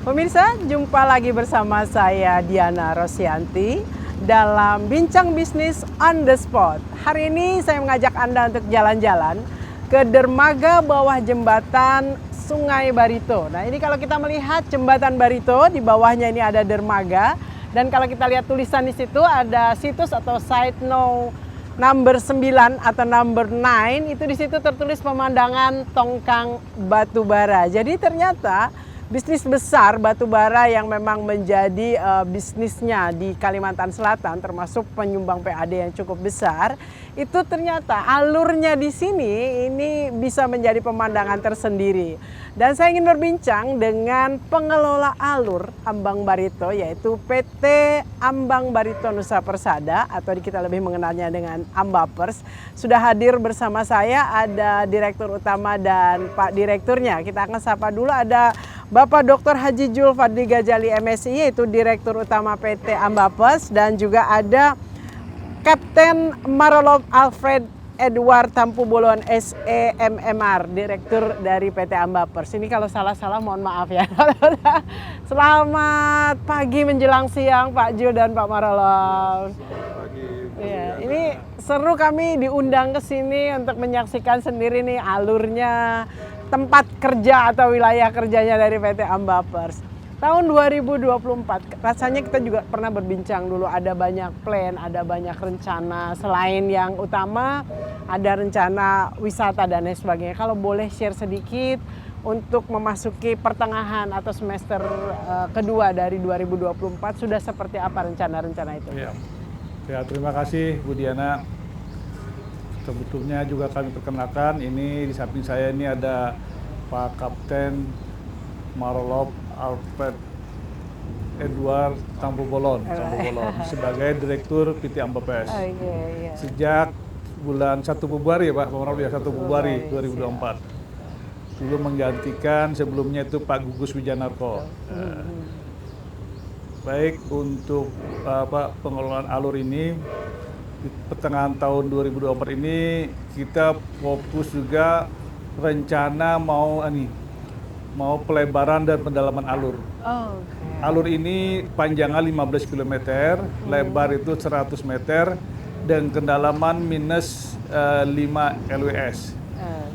Pemirsa, jumpa lagi bersama saya Diana Rosyanti dalam Bincang Bisnis on the Spot. Hari ini saya mengajak Anda untuk jalan-jalan ke dermaga bawah jembatan Sungai Barito. Nah, ini kalau kita melihat jembatan Barito, di bawahnya ini ada dermaga, dan kalau kita lihat tulisan di situ ada situs atau site number 9 atau number 9, itu di situ tertulis pemandangan tongkang batu bara. Jadi ternyata bisnis besar batu bara yang memang menjadi bisnisnya di Kalimantan Selatan, termasuk penyumbang PAD yang cukup besar, itu ternyata alurnya di sini ini bisa menjadi pemandangan tersendiri. Dan saya ingin berbincang dengan pengelola alur Ambang Barito, yaitu PT Ambang Barito Nusa Persada, atau kita lebih mengenalnya dengan Ambapers. Sudah hadir bersama saya ada Direktur Utama dan Pak Direkturnya. Kita akan sapa dulu, ada Bapak Dr. Haji Jul Fadli Ghazali MSI, yaitu Direktur Utama PT Ambapers, dan juga ada Kapten Marolop Alfred Edward Tampu Bolon SEMMR, Direktur dari PT Ambapers. Ini kalau salah-salah mohon maaf ya. Selamat pagi menjelang siang Pak Jul dan Pak Marolop. Selamat pagi. Ya, ini seru, kami diundang ke sini untuk menyaksikan sendiri nih alurnya, tempat kerja atau wilayah kerjanya dari PT Ambapers. Tahun 2024, rasanya kita juga pernah berbincang dulu, ada banyak plan, ada banyak rencana. Selain yang utama, ada rencana wisata dan lain sebagainya. Kalau boleh share sedikit untuk memasuki pertengahan atau semester kedua dari 2024, sudah seperti apa rencana-rencana itu? Ya, terima kasih Bu Diana. Sebetulnya juga kami perkenalkan, ini di samping saya ini ada Pak Kapten Marolop Alfred Edward Tampu Bolon sebagai Direktur PT Ambapers. Sejak bulan 1 Februari ya Pak Marolop, ya 1 Februari 2024. Dulu menggantikan sebelumnya itu Pak Gugus Wijanarko. Baik, untuk pengelolaan alur ini di pertengahan tahun 2024 ini kita fokus juga rencana mau pelebaran dan pendalaman alur. Alur ini panjangnya 15 km, lebar itu 100 meter, dan kedalaman minus 5 LWS.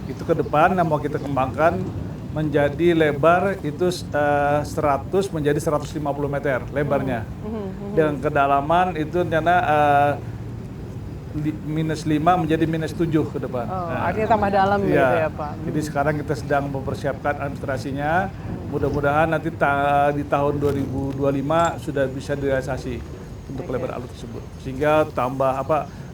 Itu ke depan yang mau kita kembangkan menjadi lebar itu 100 menjadi 150 meter lebarnya. Dan kedalaman itu rencana minus 5 menjadi minus 7 ke depan. Artinya tambah dalam gitu ya Pak. Jadi sekarang kita sedang mempersiapkan administrasinya. Mudah-mudahan nanti di tahun 2025 sudah bisa direalisasi untuk lebar alur tersebut. Sehingga tambah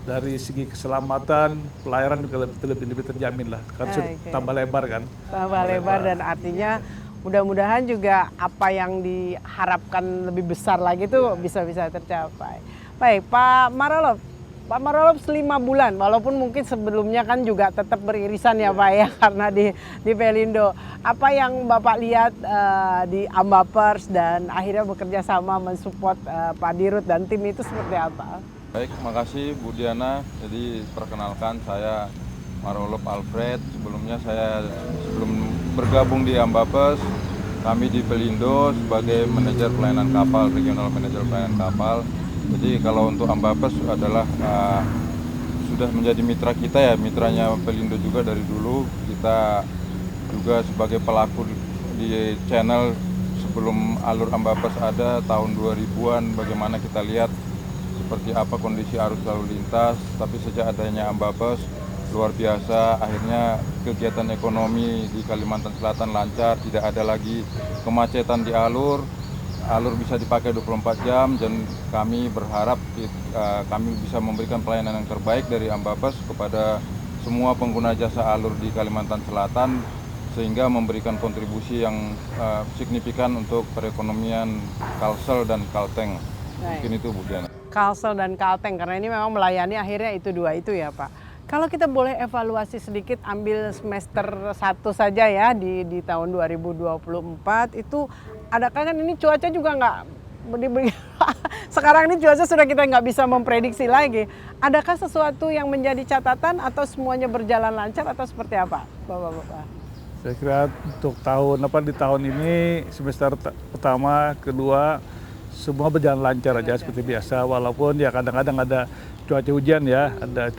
dari segi keselamatan, pelayaran juga lebih terjamin lah. Kan sudah tambah lebar kan. Tambah lebar, dan artinya mudah-mudahan juga apa yang diharapkan lebih besar lagi itu bisa tercapai. Baik, Pak Marolop. Pak Marolop 5 bulan, walaupun mungkin sebelumnya kan juga tetap beririsan ya Pak ya, karena di Pelindo. Apa yang Bapak lihat di Ambapers dan akhirnya bekerja sama mensupport Pak Dirut dan tim itu seperti apa? Baik, makasih Bu Diana. Jadi perkenalkan, saya Marolop Alfred. Sebelum bergabung di Ambapers, kami di Pelindo sebagai manajer pelayanan kapal, regional manajer pelayanan kapal. Jadi kalau untuk Ambapers adalah sudah menjadi mitra kita ya, mitranya Pelindo juga dari dulu. Kita juga sebagai pelaku di channel sebelum alur Ambapers ada tahun 2000-an, bagaimana kita lihat seperti apa kondisi arus lalu lintas. Tapi sejak adanya Ambapers luar biasa, akhirnya kegiatan ekonomi di Kalimantan Selatan lancar, tidak ada lagi kemacetan di alur bisa dipakai 24 jam, dan kami berharap kami bisa memberikan pelayanan yang terbaik dari Ambapers kepada semua pengguna jasa alur di Kalimantan Selatan, sehingga memberikan kontribusi yang signifikan untuk perekonomian Kalsel dan Kalteng. Mungkin itu Bu Diana. Kalsel dan Kalteng, karena ini memang melayani akhirnya itu dua itu ya Pak. Kalau kita boleh evaluasi sedikit, ambil semester 1 saja ya di tahun 2024 itu, adakah kan ini cuaca juga nggak sekarang ini cuaca sudah kita nggak bisa memprediksi lagi. Adakah sesuatu yang menjadi catatan atau semuanya berjalan lancar atau seperti apa Bapak-Bapak? Saya kira untuk di tahun ini semester pertama, kedua semua berjalan lancar aja seperti biasa, walaupun ya kadang-kadang ada cuaca hujan ya, ada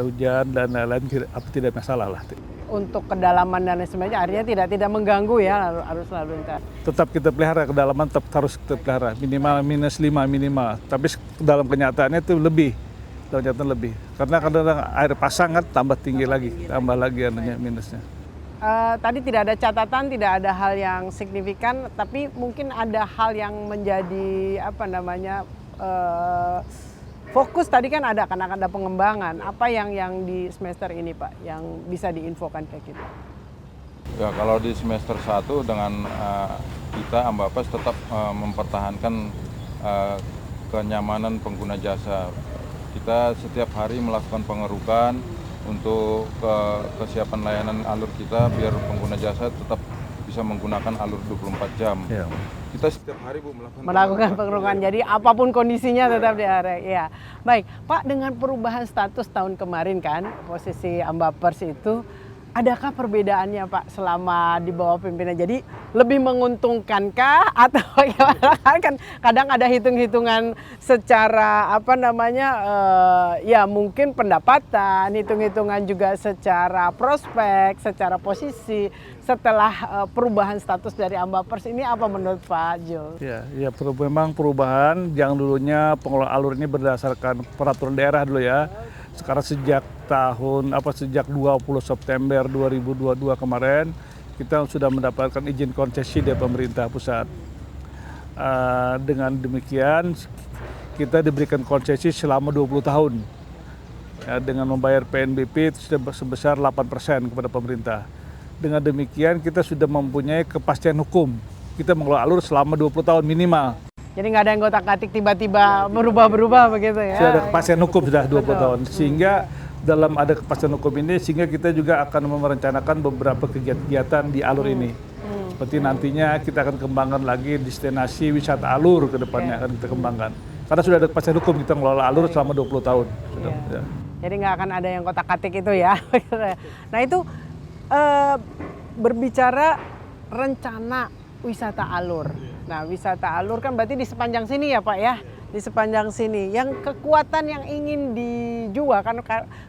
hujan dan lain-lain, tidak masalah lah. Untuk kedalaman dan lain sebagainya artinya tidak mengganggu ya arus lalu lintas. Tetap kita pelihara kedalaman, harus kita pelihara minimal -5 minimal, tapi dalam kenyataannya itu lebih. Karena kadang-kadang air pasang kan tambah tinggi lagi, tambah lagi minusnya. Tadi tidak ada catatan, tidak ada hal yang signifikan, tapi mungkin ada hal yang menjadi fokus tadi kan ada, karena ada pengembangan. Apa yang di semester ini Pak, yang bisa diinfokan ke kita? Ya, kalau di semester 1 dengan kita Ambapes tetap mempertahankan kenyamanan pengguna jasa. Kita setiap hari melakukan pengerukan untuk kesiapan layanan alur kita biar pengguna jasa tetap bisa menggunakan alur 24 jam. Ya. Kita setiap hari melakukan pengerukan. Jadi apapun kondisinya tetap di area. Ya. Baik, Pak, dengan perubahan status tahun kemarin kan posisi Ambapers itu, adakah perbedaannya Pak selama di bawah pimpinan? Jadi lebih menguntungkankah atau bagaimana? Kan kadang ada hitung-hitungan secara ya mungkin pendapatan, hitung-hitungan juga secara prospek, secara posisi setelah perubahan status dari Ambapers ini, apa menurut Pak Jul? Ya memang perubahan. Yang dulunya pengelola alur ini berdasarkan peraturan daerah dulu ya. Sekarang sejak 20 September 2022 kemarin kita sudah mendapatkan izin konsesi dari pemerintah pusat. Dengan demikian kita diberikan konsesi selama 20 tahun ya, dengan membayar PNBP sebesar 8% kepada pemerintah. Dengan demikian kita sudah mempunyai kepastian hukum. Kita mengelola alur selama 20 tahun minimal. Jadi nggak ada yang gotak-gatik tiba-tiba berubah-berubah begitu ya? Sudah ada kepastian hukum sudah 20 tahun. Sehingga dalam ada kepastian hukum ini, sehingga kita juga akan merencanakan beberapa kegiatan di alur ini. Seperti nantinya kita akan kembangkan lagi destinasi wisata alur ke depannya akan kita kembangkan. Karena sudah ada kepastian hukum kita mengelola alur selama 20 tahun. Sudah, ya. Jadi nggak akan ada yang kotak-katik itu ya. Nah itu berbicara rencana wisata alur. Nah, wisata alur kan berarti di sepanjang sini ya Pak ya, di sepanjang sini. Yang kekuatan yang ingin dijual, kan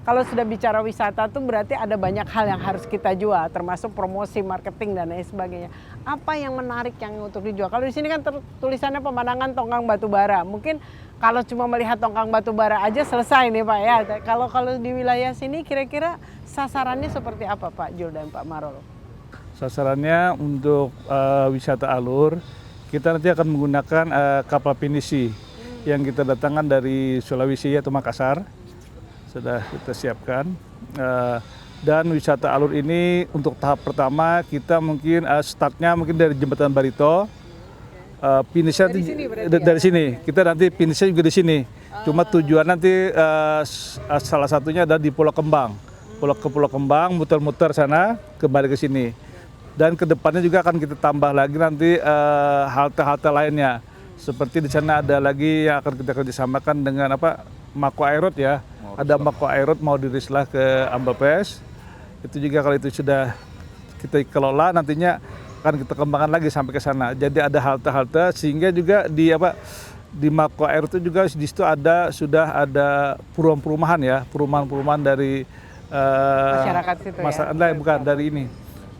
kalau sudah bicara wisata tuh berarti ada banyak hal yang harus kita jual, termasuk promosi, marketing dan lain sebagainya. Apa yang menarik yang untuk dijual? Kalau di sini kan tulisannya pemandangan tongkang batu bara. Mungkin kalau cuma melihat tongkang batu bara aja selesai nih Pak ya. Kalau di wilayah sini kira-kira sasarannya seperti apa Pak Jul dan Pak Marolo? Sasarannya untuk wisata alur, kita nanti akan menggunakan kapal pinisi yang kita datangkan dari Sulawesi atau Makassar. Sudah kita siapkan. Dan wisata alur ini untuk tahap pertama kita mungkin startnya mungkin dari Jembatan Barito. Finishnya dari sini. Kita nanti finishnya juga di sini. Cuma tujuan nanti salah satunya adalah di Pulau Kembang. Pulau Kembang, muter-muter sana, kembali ke sini. Dan kedepannya juga akan kita tambah lagi nanti halte-halte lainnya. Seperti di sana ada lagi yang akan kita kerjasamakan dengan Mako Airot ya. Ada Mako Airot mau dirislah ke Ambapes. Itu juga kalau itu sudah kita kelola nantinya akan kita kembangkan lagi sampai ke sana. Jadi ada halte-halte sehingga juga di Mako Airot itu juga di situ sudah ada perumahan-perumahan ya, perumahan-perumahan dari masyarakat situ ya. Bukan dari ini.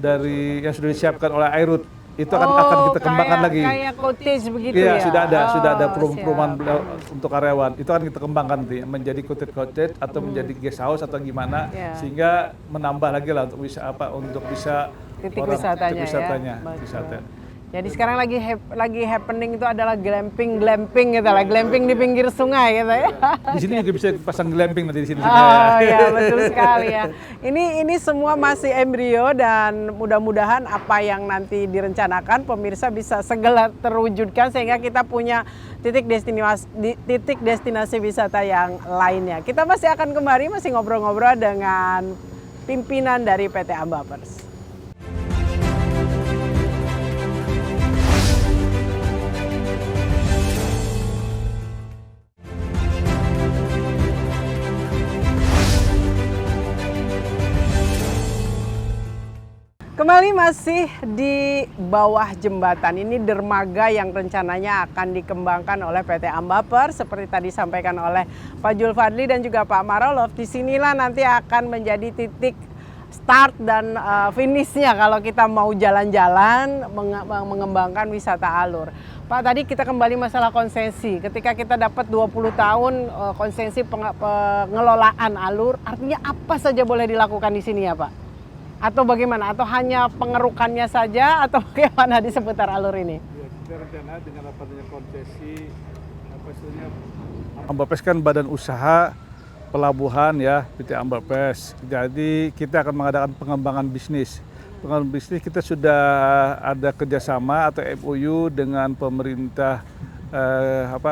Dari yang sudah disiapkan oleh Airut itu akan kita kembangkan lagi. Kayak cottage begitu ya? Sudah ada perumahan untuk karyawan. Itu akan kita kembangkan nanti menjadi cottage atau menjadi guest house atau gimana, sehingga menambah lagi lah untuk bisa titik wisatanya. Jadi sekarang lagi happening itu adalah glamping gitu lah, glamping di pinggir sungai gitu ya. Di sini juga bisa pasang glamping nanti di sini. Oh ya, betul sekali ya. Ini semua masih embrio dan mudah-mudahan apa yang nanti direncanakan pemirsa bisa segera terwujudkan sehingga kita punya titik destinasi wisata yang lainnya. Kita masih akan kembali masih ngobrol-ngobrol dengan pimpinan dari PT Ambapers. Kembali masih di bawah jembatan ini, dermaga yang rencananya akan dikembangkan oleh PT Ambaper seperti tadi disampaikan oleh Pak Jul Fadli dan juga Pak Marolov. Disinilah nanti akan menjadi titik start dan finishnya kalau kita mau jalan-jalan mengembangkan wisata alur. Pak, tadi kita kembali masalah konsesi. Ketika kita dapat 20 tahun konsesi pengelolaan alur, artinya apa saja boleh dilakukan di sini ya Pak? Atau bagaimana? Atau hanya pengerukannya saja atau bagaimana di seputar alur ini? Ya, kita rencana dengan adanya konsesi apa istilahnya, Ambapes kan badan usaha pelabuhan ya, PT Ambapes. Jadi kita akan mengadakan pengembangan bisnis. Pengembangan bisnis kita sudah ada kerjasama atau MOU dengan pemerintah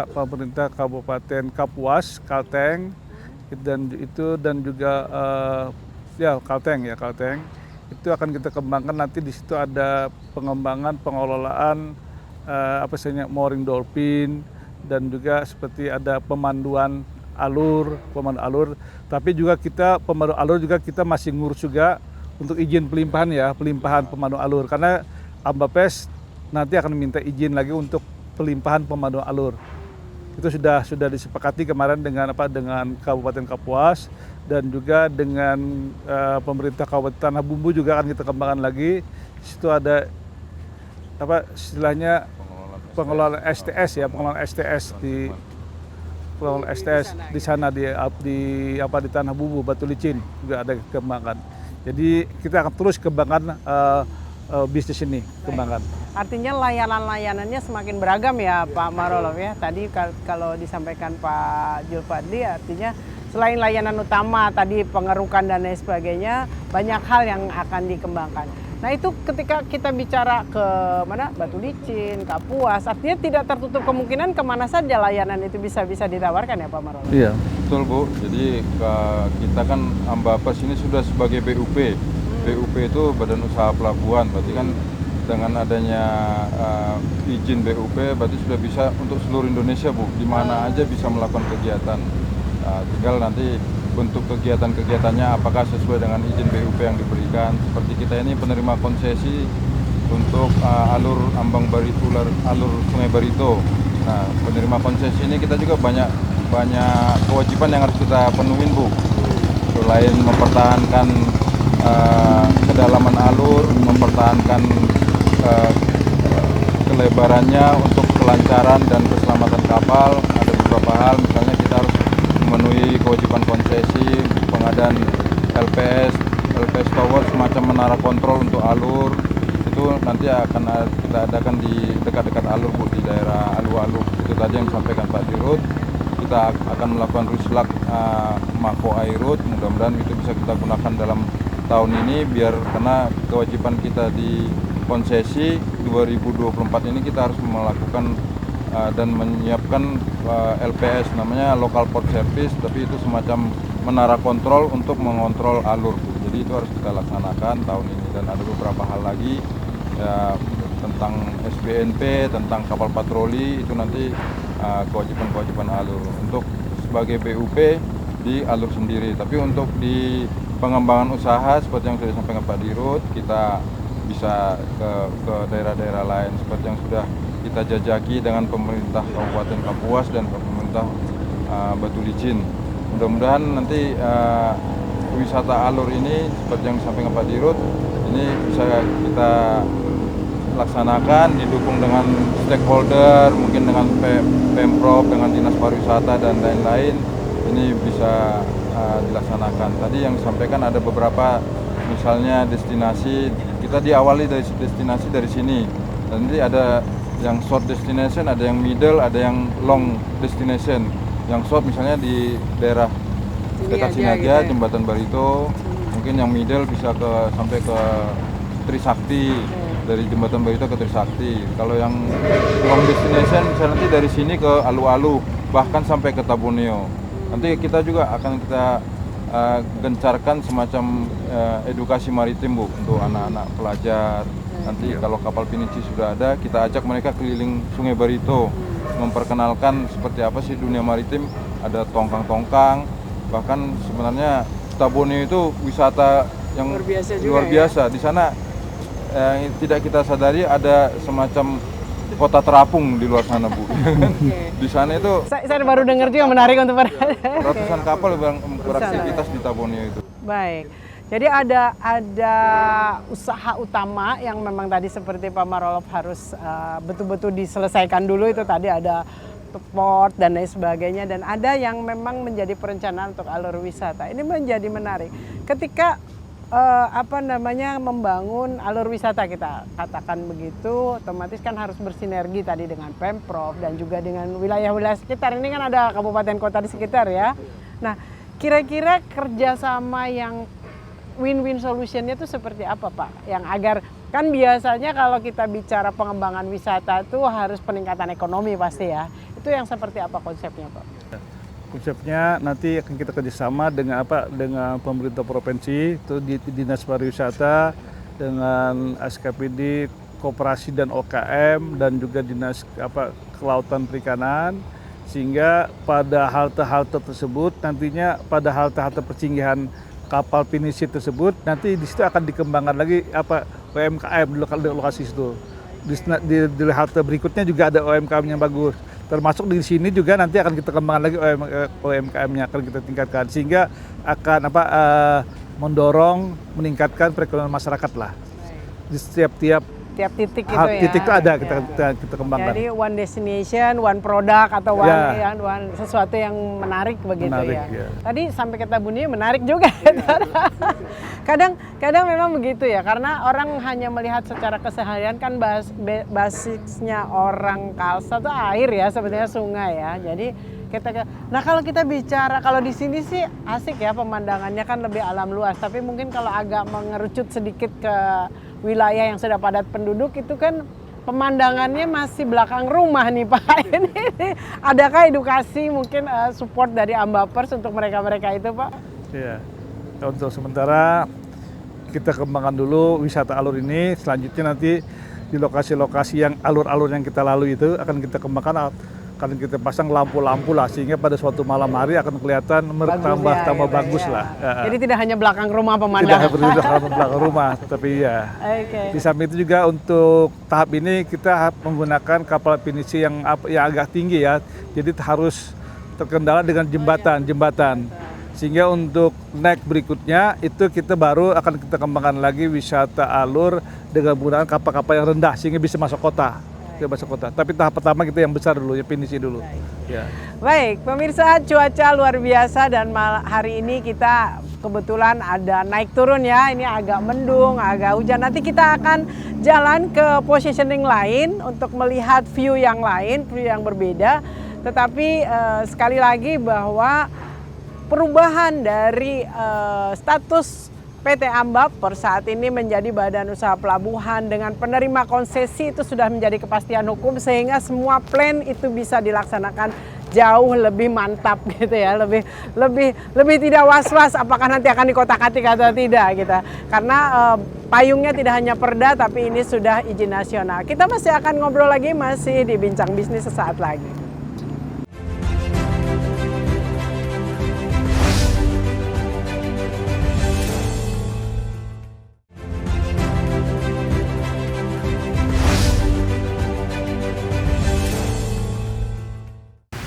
pemerintah Kabupaten Kapuas, Kalteng dan juga Kalteng. Itu akan kita kembangkan. Nanti di situ ada pengembangan pengelolaan mooring dolphin dan juga seperti ada pemanduan alur. Tapi juga pemandu alur juga kita masih ngurus juga untuk izin pelimpahan pemandu alur, karena Ambapes nanti akan minta izin lagi untuk pelimpahan pemandu alur. Itu sudah disepakati kemarin dengan Kabupaten Kapuas dan juga dengan pemerintah Kabupaten Tanah Bumbu juga akan kita kembangkan lagi. Di situ ada pengelolaan STS di sana di Tanah Bumbu, Batu Licin juga ada kembangkan. Jadi kita akan terus kembangkan bisnis ini kembangkan. Artinya layanan-layanannya semakin beragam ya Pak Marolov ya. Tadi kalau disampaikan Pak Jul Fadli, artinya selain layanan utama tadi pengerukan dan lain sebagainya, banyak hal yang akan dikembangkan. Nah itu ketika kita bicara ke mana, Batu Licin, Kapuas, artinya tidak tertutup kemungkinan kemana saja layanan itu bisa ditawarkan ya Pak Marolov? Iya, betul Bu. Jadi kita kan Ambapes ini sudah sebagai BUP. BUP itu Badan Usaha Pelabuhan, berarti kan dengan adanya izin BUP berarti sudah bisa untuk seluruh Indonesia Bu, di mana aja bisa melakukan kegiatan. Tinggal nanti bentuk kegiatan-kegiatannya apakah sesuai dengan izin BUP yang diberikan. Seperti kita ini penerima konsesi untuk alur Ambang Barito, alur Sungai Barito. Nah, penerima konsesi ini kita juga banyak kewajiban yang harus kita penuhin Bu. Selain mempertahankan kedalaman alur, mempertahankan kelebarannya untuk kelancaran dan keselamatan kapal, ada beberapa hal, misalnya kita harus memenuhi kewajiban konsesi, pengadaan LPS tower, semacam menara kontrol untuk alur, itu nanti akan kita adakan di dekat-dekat alur Bu, di daerah Alu-Alu. Itu tadi yang disampaikan Pak Dirut. Kita akan melakukan ruslak Mako Airut, mudah-mudahan itu bisa kita gunakan dalam tahun ini, biar karena kewajiban kita di konsesi 2024 ini kita harus melakukan dan menyiapkan LPS, namanya Local Port Service, tapi itu semacam menara kontrol untuk mengontrol alur. Jadi itu harus kita laksanakan tahun ini, dan ada beberapa hal lagi ya, tentang SBNP, tentang kapal patroli, itu nanti kewajiban alur untuk sebagai BUP di alur sendiri. Tapi untuk di pengembangan usaha seperti yang sudah disampaikan Pak Dirut, kita bisa ke daerah-daerah lain seperti yang sudah kita jajaki dengan pemerintah Kabupaten Kapuas dan pemerintah Batu Licin. Mudah-mudahan nanti wisata alur ini seperti yang disampaikan Pak Dirut ini bisa kita laksanakan, didukung dengan stakeholder, mungkin dengan Pemprov, dengan Dinas Pariwisata dan lain-lain, ini bisa dilaksanakan. Tadi yang disampaikan ada beberapa, misalnya destinasi, kita diawali dari destinasi dari sini, dan nanti ada yang short destination, ada yang middle, ada yang long destination. Yang short misalnya di daerah dekat sini aja, gitu, Jembatan Barito. Mungkin yang middle bisa sampai ke Trisakti, dari Jembatan Barito ke Trisakti. Kalau yang long destination misalnya nanti dari sini ke Alu-Alu, bahkan sampai ke Tabuneo. Nanti kita juga akan gencarkan semacam edukasi maritim Bu, untuk anak-anak pelajar. Nanti kalau kapal Pinisi sudah ada, kita ajak mereka keliling Sungai Barito, memperkenalkan seperti apa sih dunia maritim. Ada tongkang-tongkang, bahkan sebenarnya Tabuneo itu wisata yang luar biasa. Di sana yang tidak kita sadari ada semacam kota terapung di luar sana, Bu. Di sana itu Saya baru dengar juga menarik untuk ratusan kapal yang beraktivitas di Tabonia itu. Baik. Jadi ada usaha utama yang memang tadi seperti Pak Marolop harus betul-betul diselesaikan dulu, itu tadi ada port dan lain sebagainya, dan ada yang memang menjadi perencanaan untuk alur wisata. Ini menjadi menarik. Ketika membangun alur wisata, kita katakan begitu, otomatis kan harus bersinergi tadi dengan Pemprov dan juga dengan wilayah-wilayah sekitar. Ini kan ada kabupaten kota di sekitar ya. Nah, kira-kira kerjasama yang win-win solutionnya itu seperti apa, Pak? Yang agar, kan biasanya kalau kita bicara pengembangan wisata itu harus peningkatan ekonomi pasti ya. Itu yang seperti apa konsepnya, Pak? Konsepnya nanti akan kita kerjasama dengan pemerintah provinsi, itu di Dinas Pariwisata, dengan SKPD, Koperasi dan OKM, dan juga Dinas Kelautan Perikanan, sehingga pada halte-halte tersebut nantinya pada halte-halte persinggahan kapal pinisi tersebut nanti di situ akan dikembangkan lagi UMKM di lokasi situ. Di halte berikutnya juga ada UMKM yang bagus. Termasuk di sini juga nanti akan kita kembangkan lagi UMKM-nya, akan kita tingkatkan sehingga akan mendorong meningkatkan perekonomian masyarakat lah. Di setiap titik itu ya. Titik itu ada kita kembangkan. Jadi one destination, one product atau one sesuatu yang menarik begitu ya. Tadi sampai kata Buni menarik juga. Kadang memang begitu ya, karena orang hanya melihat secara keseharian kan basisnya orang Kalsa itu air ya, sebetulnya sungai ya. Jadi nah kalau kita bicara, kalau di sini sih asik ya pemandangannya kan lebih alam luas, tapi mungkin kalau agak mengerucut sedikit ke wilayah yang sudah padat penduduk itu kan pemandangannya masih belakang rumah nih Pak. Ini adakah edukasi mungkin support dari Ambapers untuk mereka-mereka itu Pak? Iya, untuk sementara kita kembangkan dulu wisata alur ini, selanjutnya nanti di lokasi-lokasi yang alur-alur yang kita lalui itu akan kita kembangkan, akan kita pasang lampu-lampu lah sehingga pada suatu malam hari akan kelihatan tambah bagus lah. Jadi tidak hanya belakang rumah pemandangan. Tidak hanya belakang rumah, tapi ya. Di samping itu juga untuk tahap ini kita menggunakan kapal pinisi yang agak tinggi ya. Jadi harus terkendala dengan jembatan. Sehingga untuk naik berikutnya itu kita baru akan kita kembangkan lagi wisata alur dengan menggunakan kapal-kapal yang rendah sehingga bisa masuk kota. Tapi tahap pertama kita yang besar dulu, ya pinisi dulu. Baik, pemirsa, cuaca luar biasa dan hari ini kita kebetulan ada naik turun ya. Ini agak mendung, agak hujan. Nanti kita akan jalan ke positioning lain untuk melihat view yang lain, view yang berbeda. Tetapi sekali lagi bahwa perubahan dari status PT Ambapers saat ini menjadi badan usaha pelabuhan dengan penerima konsesi itu sudah menjadi kepastian hukum, sehingga semua plan itu bisa dilaksanakan jauh lebih mantap gitu ya, lebih tidak was-was apakah nanti akan dikotak-atik atau tidak gitu. Karena payungnya tidak hanya perda tapi ini sudah izin nasional. Kita masih akan ngobrol lagi, masih di Bincang Bisnis sesaat lagi.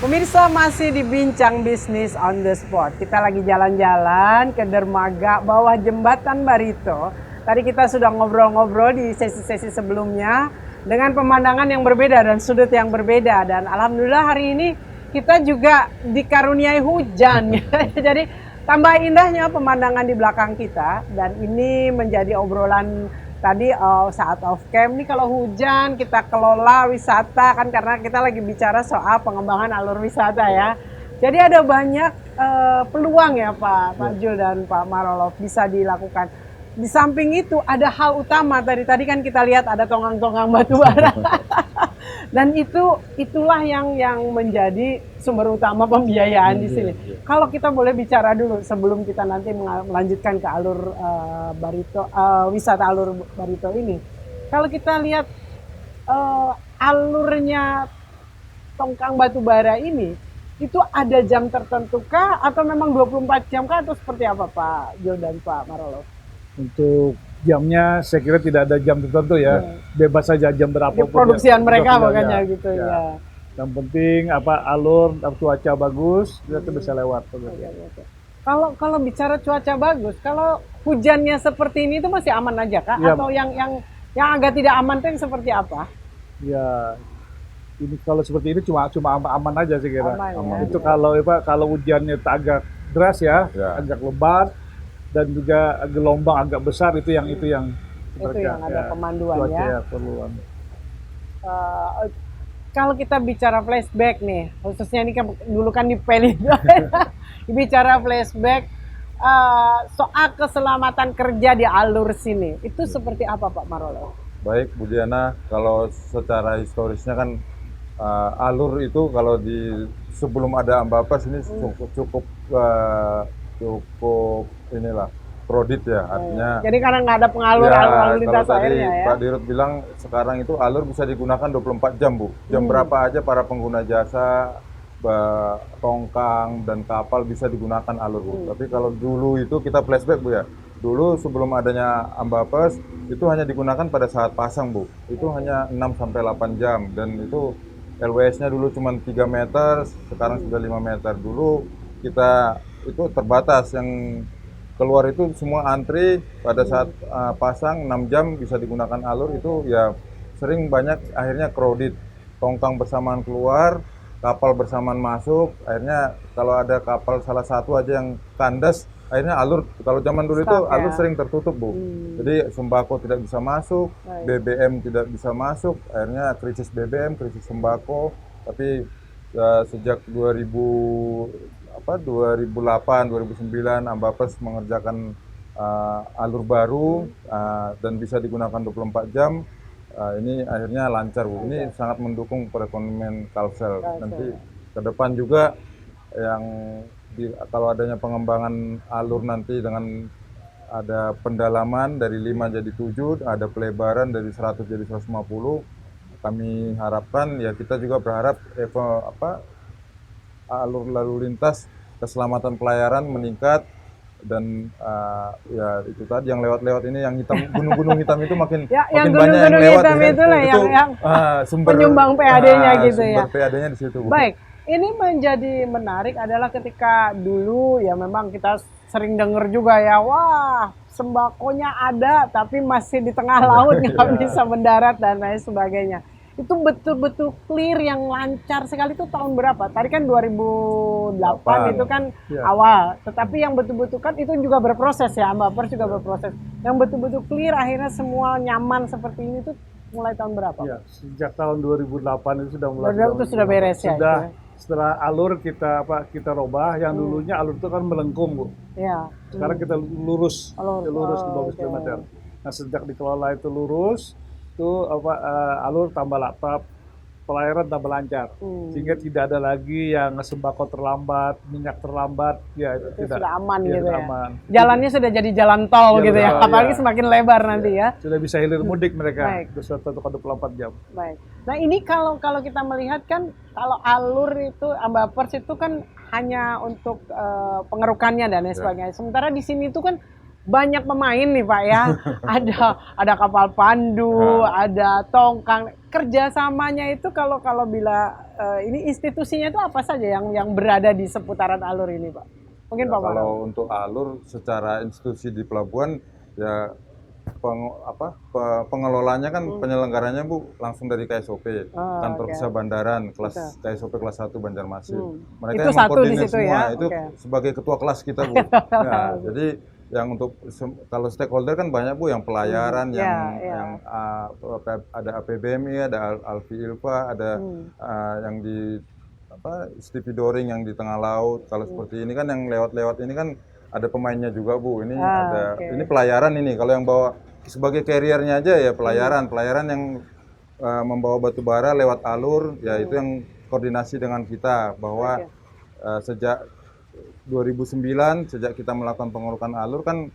Pemirsa, masih di Bincang Bisnis on the Spot. Kita lagi jalan-jalan ke dermaga bawah jembatan Barito. Tadi kita sudah ngobrol-ngobrol di sesi-sesi sebelumnya dengan pemandangan yang berbeda dan sudut yang berbeda. Dan alhamdulillah hari ini kita juga dikaruniai hujan. Jadi tambah indahnya pemandangan di belakang kita. Dan ini menjadi obrolan tadi saat off cam nih, kalau hujan kita kelola wisata kan, karena kita lagi bicara soal pengembangan alur wisata ya. Jadi ada banyak peluang ya Pak Jul dan Pak Marolop bisa dilakukan. Di samping itu ada hal utama tadi kan kita lihat ada tonggang-tonggang batu bara. Dan itulah yang menjadi sumber utama pembiayaan di sini. Kalau kita boleh bicara dulu sebelum kita nanti melanjutkan ke alur Barito, wisata alur Barito ini. Kalau kita lihat alurnya tongkang batu bara ini, itu ada jam tertentu kah atau memang 24 jam kah atau seperti apa Pak Jul dan Pak Marolop? Untuk jamnya saya kira tidak ada jam tertentu ya, bebas saja jam berapa Ini produksian mereka produksinya. makanya gitu Ya. ya. Yang penting alur, cuaca bagus, kita bisa lewat. Kalau bicara cuaca bagus, kalau hujannya seperti ini itu masih aman aja Kak? Ya. Atau yang agak tidak aman itu yang seperti apa? Ya, ini kalau seperti ini cuma aman aja sih kira. Aman, ya. Itu kalau hujannya agak deras ya, agak lebat dan juga gelombang agak besar itu yang itu yang ada pemanduan ya. Perluan. Kalau kita bicara flashback nih, khususnya ini kan dulu kan di Pelindo, bicara flashback soal keselamatan kerja di alur sini, itu seperti apa Pak Marolo? Baik Bu Diana, kalau secara historisnya kan alur itu kalau sebelum ada Ambapers ini cukup inilah krodit ya, artinya. Jadi karena nggak ada pengalur lalu lintas kalau airnya tadi ya. Pak Dirut bilang sekarang itu alur bisa digunakan 24 jam Bu. Jam berapa aja para pengguna jasa, tongkang dan kapal bisa digunakan alur Bu. Tapi kalau dulu itu kita flashback Bu ya. Dulu sebelum adanya Ambapers itu hanya digunakan pada saat pasang Bu. Itu hanya 6 sampai 8 jam dan itu LWS-nya dulu cuma 3 meter, sekarang sudah 5 meter. Dulu kita itu terbatas, yang keluar itu semua antri pada saat pasang 6 jam bisa digunakan alur, itu ya sering banyak akhirnya crowded, tongkang bersamaan keluar, kapal bersamaan masuk, akhirnya kalau ada kapal salah satu aja yang kandas, akhirnya alur, kalau zaman dulu itu alur sering tertutup Bu. Jadi sembako tidak bisa masuk, BBM tidak bisa masuk, akhirnya krisis BBM, krisis sembako. Tapi sejak 2008, 2009 Ambapers mengerjakan alur baru dan bisa digunakan 24 jam. Ini akhirnya lancar Bu. Ini sangat mendukung perekonomian Kalsel. Nanti ke depan juga yang kalau adanya pengembangan alur nanti dengan ada pendalaman dari 5 jadi 7, ada pelebaran dari 100 jadi 150. Kami harapkan ya, kita juga berharap alur lalu lintas keselamatan pelayaran meningkat dan ya itu tadi yang lewat-lewat ini yang hitam, gunung-gunung hitam itu makin yang banyak yang lewat hitam itu lah yang sumber penyumbang PAD-nya gitu ya. Sumber PAD-nya di situ. Baik, ini menjadi menarik adalah ketika dulu ya memang kita sering dengar juga ya, wah sembakonya ada tapi masih di tengah laut nggak bisa mendarat dan lain sebagainya. Itu betul-betul clear yang lancar sekali itu tahun berapa? Tadi kan 2008 itu kan awal, tetapi yang betul-betul kan itu juga berproses ya, Ambapers juga berproses. Yang betul-betul clear akhirnya semua nyaman seperti ini tuh mulai tahun berapa? Ya, sejak tahun 2008 itu sudah mulai. Itu sudah beres ya? Sudah, setelah alur kita robah, yang dulunya alur itu kan melengkung Bu. Ya. Sekarang kita lurus di bawah kilometer. Nah sejak dikelola itu lurus, itu alur tambah laptop, pelayaran tambah lancar, sehingga tidak ada lagi yang sembako terlambat, minyak terlambat, ya itu tidak. Sudah aman gitu ya. Aman. Jalannya sudah jadi jalan tol gitu ya, apalagi semakin lebar nanti ya. Sudah bisa hilir mudik mereka, sudah 24 jam. Baik. Nah ini kalau kita melihat kan, kalau alur itu Ambapers itu kan hanya untuk pengerukannya dan lain sebagainya. Sementara di sini itu kan banyak pemain nih Pak ya, ada kapal pandu, ada tongkang. Kerjasamanya itu kalau bila ini institusinya itu apa saja yang berada di seputaran alur ini Pak? Mungkin Pak kalau untuk alur secara institusi di pelabuhan ya pengelolanya kan penyelenggaranya Bu langsung dari KSOP, Kantor Pusat Bandaran, kelas KSOP kelas 1 Banjarmasin. Mereka itu yang mengkoordinir semua ya? itu sebagai ketua kelas kita Bu. Nah, jadi yang untuk kalau stakeholder kan banyak Bu, yang pelayaran, yang ada APBMI, ada Alfi Ilva, ada yang di stevedoring yang di tengah laut. Kalau seperti ini kan yang lewat-lewat ini kan ada pemainnya juga Bu. Ini ini pelayaran ini. Kalau yang bawa sebagai carriernya aja ya pelayaran yang membawa batu bara lewat alur, ya itu yang koordinasi dengan kita bahwa sejak 2009 sejak kita melakukan pengerukan alur kan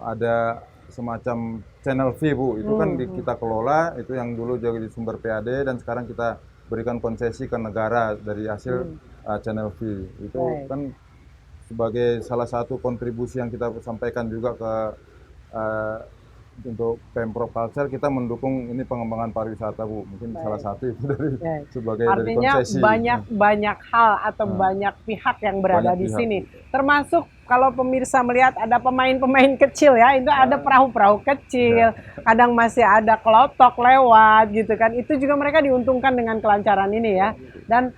ada semacam channel fee Bu, itu kan kita kelola, itu yang dulu jadi sumber PAD dan sekarang kita berikan konsesi ke negara dari hasil channel fee. Itu kan sebagai salah satu kontribusi yang kita sampaikan juga ke untuk Pemprov Kalsel kita mendukung ini pengembangan pariwisata, Bu. Mungkin salah satu itu dari Ya. sebagai dari Artinya konsesi. banyak hal atau banyak pihak yang berada Banyak di pihak, sini. gitu. Termasuk kalau pemirsa melihat ada pemain-pemain kecil ya, itu ada perahu-perahu kecil, kadang masih ada kelotok lewat gitu kan. Itu juga mereka diuntungkan dengan kelancaran ini ya. Dan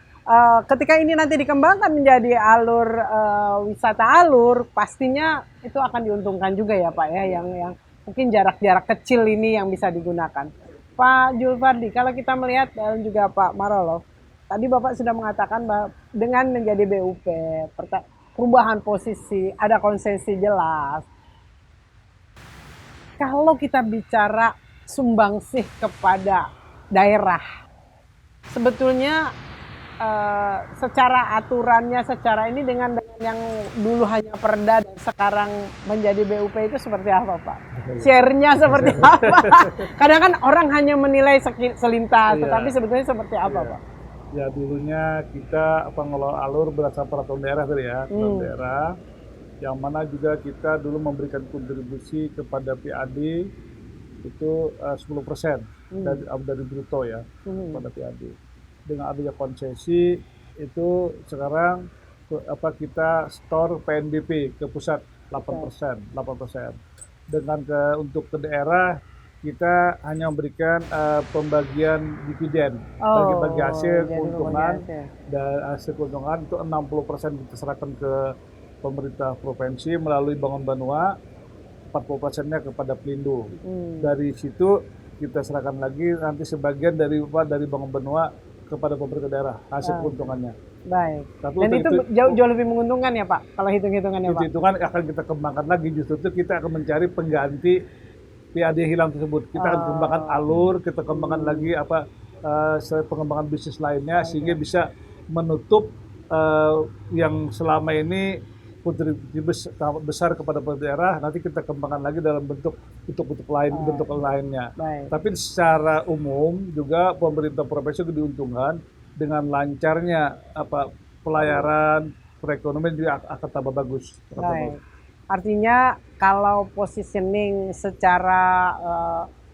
ketika ini nanti dikembangkan menjadi alur wisata alur, pastinya itu akan diuntungkan juga ya Pak ya, yang mungkin jarak-jarak kecil ini yang bisa digunakan. Pak Julfardi, kalau kita melihat dan juga Pak Marolov, tadi Bapak sudah mengatakan bahwa dengan menjadi BUP, perubahan posisi, ada konsesi jelas. Kalau kita bicara sumbangsih kepada daerah, sebetulnya secara aturannya, secara ini dengan yang dulu hanya Perda dan sekarang menjadi BUP itu seperti apa Pak? Share-nya seperti apa? Kadang kan orang hanya menilai selintas, tetapi sebetulnya seperti apa Pak? Ya dulunya kita pengelola alur berdasarkan peraturan daerah tadi ya, peraturan daerah, yang mana juga kita dulu memberikan kontribusi kepada PAD itu 10% dari bruto ya kepada PAD. Dengan adanya konsesi itu sekarang kita store PNBP ke pusat 8%. Dengan untuk ke daerah kita hanya memberikan pembagian dividen, bagi-bagi hasil keuntungan, dan hasil keuntungan itu 60% kita serahkan ke pemerintah provinsi melalui Bangun Banua, 40%-nya kepada Pelindo. Dari situ kita serahkan lagi nanti sebagian dari Bangun Banua kepada pemerintah daerah hasil keuntungannya. Baik. Tapi dan itu jauh lebih menguntungkan ya Pak, kalau hitung-hitungannya Pak? Hitung-hitungan akan kita kembangkan lagi, justru itu kita akan mencari pengganti PAD yang hilang tersebut. Kita akan kembangkan alur, kita kembangkan lagi pengembangan bisnis lainnya sehingga bisa menutup yang selama ini kontribusi besar kepada daerah, nanti kita kembangkan lagi dalam bentuk lainnya. Baik. Tapi secara umum juga pemerintah provinsi diuntungkan dengan lancarnya pelayaran, perekonomian juga akan tambah bagus. Baik. Artinya kalau positioning secara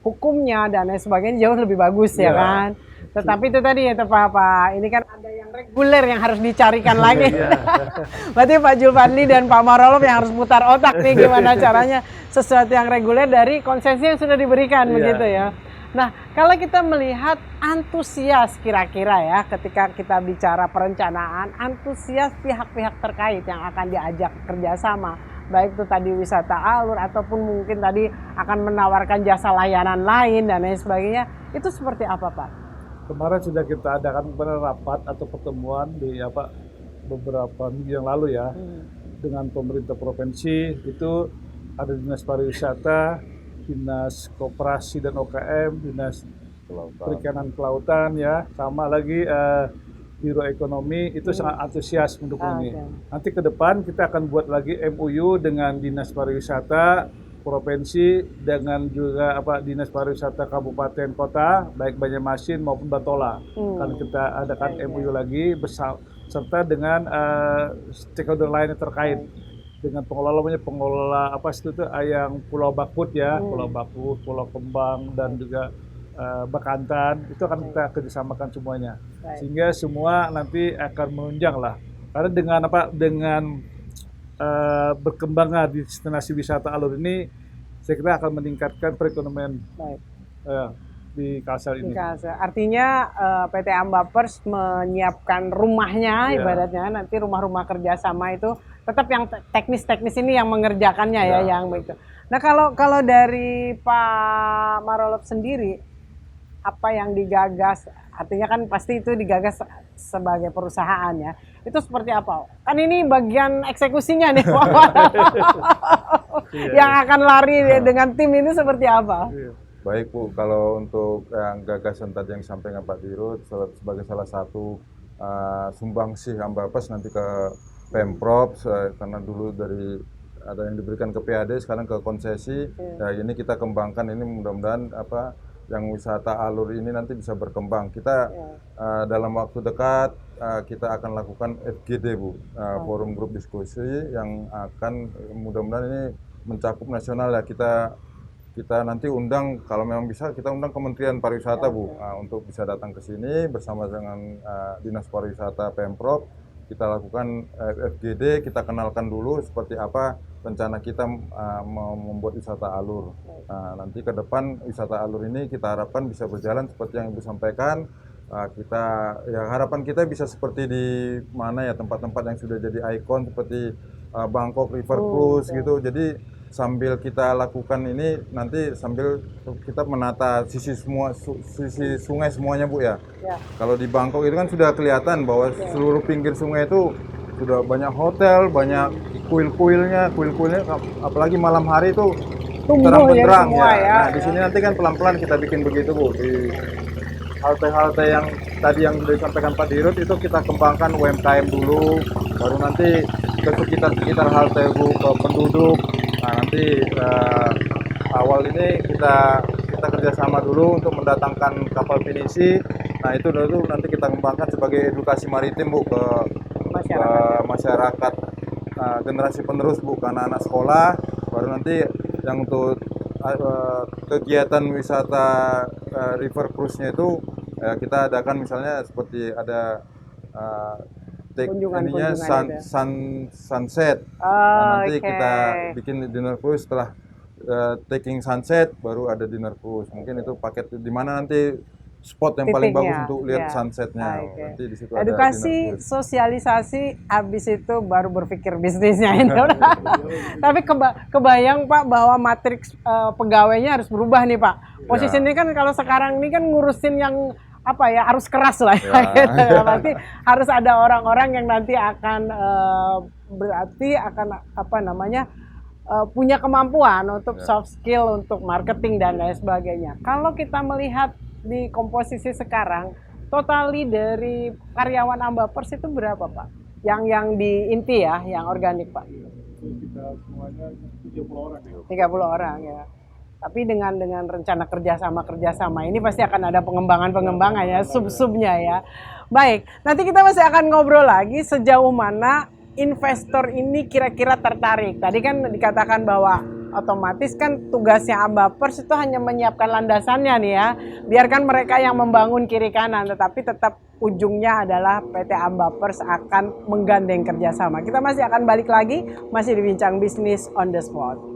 hukumnya dan lain sebagainya jauh lebih bagus ya kan. Tetapi itu tadi ya Pak, ini kan ada yang reguler yang harus dicarikan lagi. Berarti Pak Julfardi dan Pak Marolov yang harus putar otak nih gimana caranya sesuatu yang reguler dari konsesi yang sudah diberikan begitu ya. Nah, kalau kita melihat antusias kira-kira ya ketika kita bicara perencanaan, antusias pihak-pihak terkait yang akan diajak kerjasama, baik itu tadi wisata alur ataupun mungkin tadi akan menawarkan jasa layanan lain dan lain sebagainya, itu seperti apa Pak? Kemarin sudah kita adakan rapat atau pertemuan di beberapa minggu yang lalu ya dengan pemerintah provinsi, itu ada Dinas Pariwisata, Dinas Koperasi dan OKM, Dinas Perikanan Kelautan ya, sama lagi Biro Ekonomi, itu sangat antusias mendukung ini. Nanti ke depan kita akan buat lagi MOU dengan Dinas Pariwisata Provinsi dengan juga Dinas Pariwisata Kabupaten Kota, baik Banjarmasin maupun Batola. Kan kita adakan MOU lagi serta dengan stakeholder lain yang terkait dengan pengelola yang Pulau Bakut ya, Pulau Bakut, Pulau Kembang dan juga Bekantan, itu akan kita kerjasamakan semuanya. Sehingga semua nanti akan menunjang lah. Karena dengan berkembangnya destinasi wisata alur ini, saya kira akan meningkatkan perekonomian di Kalsel ini. Artinya PT Ambapers menyiapkan rumahnya, ibaratnya nanti rumah-rumah kerjasama itu tetap yang teknis-teknis ini yang mengerjakannya yang begitu. Nah kalau dari Pak Marolov sendiri, apa yang digagas? Artinya kan pasti itu digagas sebagai perusahaan ya. Itu seperti apa? Kan ini bagian eksekusinya nih. Yang akan lari dengan tim ini seperti apa? Baik Bu, kalau untuk yang gagasan tadi yang disampaikan Pak Dirut sebagai salah satu sumbangsih Ambapes nanti ke Pemprov, karena dulu dari ada yang diberikan ke PAD, sekarang ke konsesi. Ya ini kita kembangkan ini, mudah-mudahan yang wisata alur ini nanti bisa berkembang. Kita dalam waktu dekat kita akan lakukan FGD Bu, forum grup diskusi yang akan mudah-mudahan ini mencakup nasional ya, kita nanti undang, kalau memang bisa kita undang Kementerian Pariwisata Bu, untuk bisa datang ke sini bersama dengan Dinas Pariwisata Pemprov. Kita lakukan FGD, kita kenalkan dulu seperti apa rencana kita mau membuat wisata alur. Nanti ke depan wisata alur ini kita harapkan bisa berjalan seperti yang Ibu sampaikan. Kita ya harapan kita bisa seperti di mana ya, tempat-tempat yang sudah jadi ikon seperti Bangkok River Cruise gitu. Jadi sambil kita lakukan ini, nanti sambil kita menata sisi sungai semuanya Bu ya. Kalau di Bangkok itu kan sudah kelihatan bahwa seluruh pinggir sungai itu sudah banyak hotel, banyak kuil-kuilnya, apalagi malam hari itu terang benderang ya. Nah di sini nanti kan pelan-pelan kita bikin begitu Bu. Di halte-halte yang tadi yang sudah disampaikan Pak Dirut itu kita kembangkan UMKM dulu, baru nanti ke sekitar halte Bu, ke penduduk. Nah nanti awal ini kita kerjasama dulu untuk mendatangkan kapal pinisi. Nah itu dulu nanti kita kembangkan sebagai edukasi maritim Bu ke masyarakat generasi penerus Bu, ke anak-anak sekolah. Baru nanti yang untuk kegiatan wisata river cruise-nya itu kita adakan misalnya seperti ada sunset. Nanti kita bikin dinner cruise setelah taking sunset, baru ada dinner cruise. Mungkin itu paket di mana nanti spot yang paling bagus untuk lihat sunsetnya. Nanti di situ edukasi, sosialisasi, habis itu baru berpikir bisnisnya. Tapi kebayang Pak bahwa matriks pegawainya harus berubah nih Pak. Posisi ini kan kalau sekarang ini kan ngurusin yang apa ya, harus keras lah ya. Berarti harus ada orang-orang yang nanti akan berarti akan apa namanya punya kemampuan untuk soft skill, untuk marketing dan lain sebagainya. Kalau kita melihat di komposisi sekarang, totali dari karyawan Ambapers itu berapa Pak? Yang di inti ya, yang organik Pak? Kita semuanya 30 orang. 30 orang ya. Tapi dengan rencana kerjasama ini pasti akan ada pengembangan ya, sub-subnya ya. Baik, nanti kita masih akan ngobrol lagi sejauh mana investor ini kira-kira tertarik. Tadi kan dikatakan bahwa otomatis kan tugasnya Ambapers itu hanya menyiapkan landasannya nih ya. Biarkan mereka yang membangun kiri kanan, tetapi tetap ujungnya adalah PT Ambapers akan menggandeng kerjasama. Kita masih akan balik lagi, masih di Bincang Bisnis on the Spot.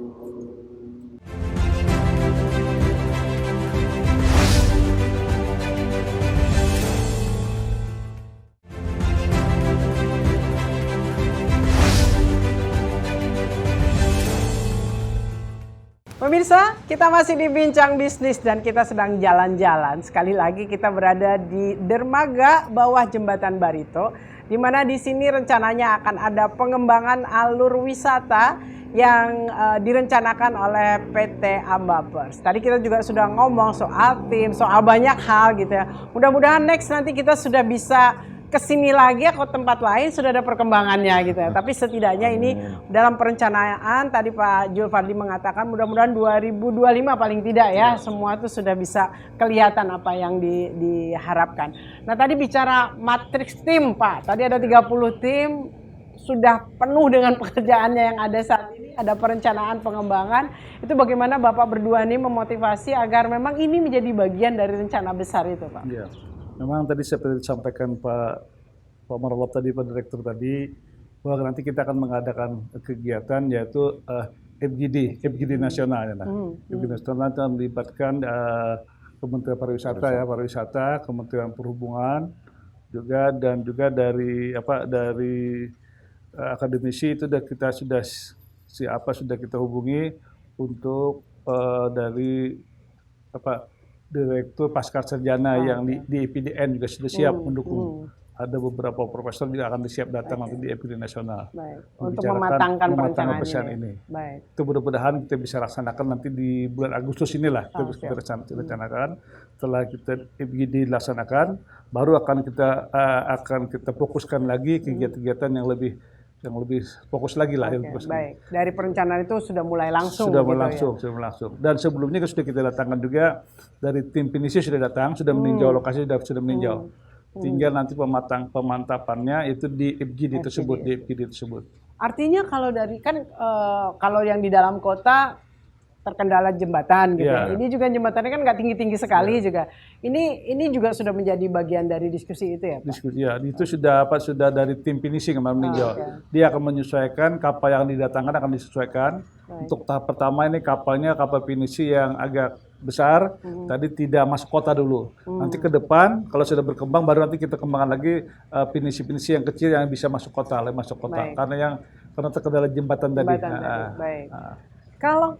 Pemirsa, kita masih di Bincang Bisnis dan kita sedang jalan-jalan. Sekali lagi kita berada di dermaga bawah Jembatan Barito, di mana di sini rencananya akan ada pengembangan alur wisata yang direncanakan oleh PT Ambapers. Tadi kita juga sudah ngomong soal tim, soal banyak hal gitu ya. Mudah-mudahan next nanti kita sudah bisa kesini lagi atau tempat lain sudah ada perkembangannya gitu ya. Tapi setidaknya ini dalam perencanaan tadi Pak Julfardi mengatakan mudah-mudahan 2025 paling tidak ya, semua itu sudah bisa kelihatan apa yang diharapkan. Nah tadi bicara matriks tim Pak, tadi ada 30 tim, sudah penuh dengan pekerjaannya yang ada saat ini, ada perencanaan pengembangan. Itu bagaimana Bapak berdua ini memotivasi agar memang ini menjadi bagian dari rencana besar itu Pak? Iya. Memang tadi seperti disampaikan Pak Marolop tadi, Pak Direktur tadi, bahwa nanti kita akan mengadakan kegiatan yaitu FGD nasional. FGD nasional itu melibatkan Kementerian Pariwisata, Kementerian Perhubungan juga dari akademisi itu sudah kita hubungi untuk dari Direktur Pasca Sarjana yang di EPDN juga sudah siap mendukung. Ada beberapa profesor juga akan siap datang nanti di EPD Nasional. Untuk mematangkan perencanaan ini. Itu mudah-mudahan kita bisa laksanakan nanti di bulan Agustus inilah. Kita rencanakan. Setelah kita EPD dilaksanakan, baru akan kita fokuskan lagi kegiatan-kegiatan yang lebih fokus lagi lah. Baik, dari perencanaan itu sudah mulai langsung. Sudah berlangsung. Dan sebelumnya sudah kita datangkan juga dari tim pinisi sudah datang, sudah meninjau lokasi, sudah meninjau. Tinggal nanti pemantapannya itu di FGD tersebut. Artinya kalau dari kan kalau yang di dalam kota terkendala jembatan gitu. Iya. Ini juga jembatannya kan nggak tinggi-tinggi sekali juga. Ini juga sudah menjadi bagian dari diskusi itu ya, Pak? Diskusi ya, itu sudah dari tim finishing kemarin meninjau. Dia akan menyesuaikan kapal yang didatangkan akan disesuaikan. Untuk tahap pertama ini kapalnya kapal finishing yang agak besar, tadi tidak masuk kota dulu. Nanti ke depan kalau sudah berkembang baru nanti kita kembangkan lagi finishing yang kecil yang bisa masuk kota, masuk kota. Karena terkendala jembatan tadi. Baik.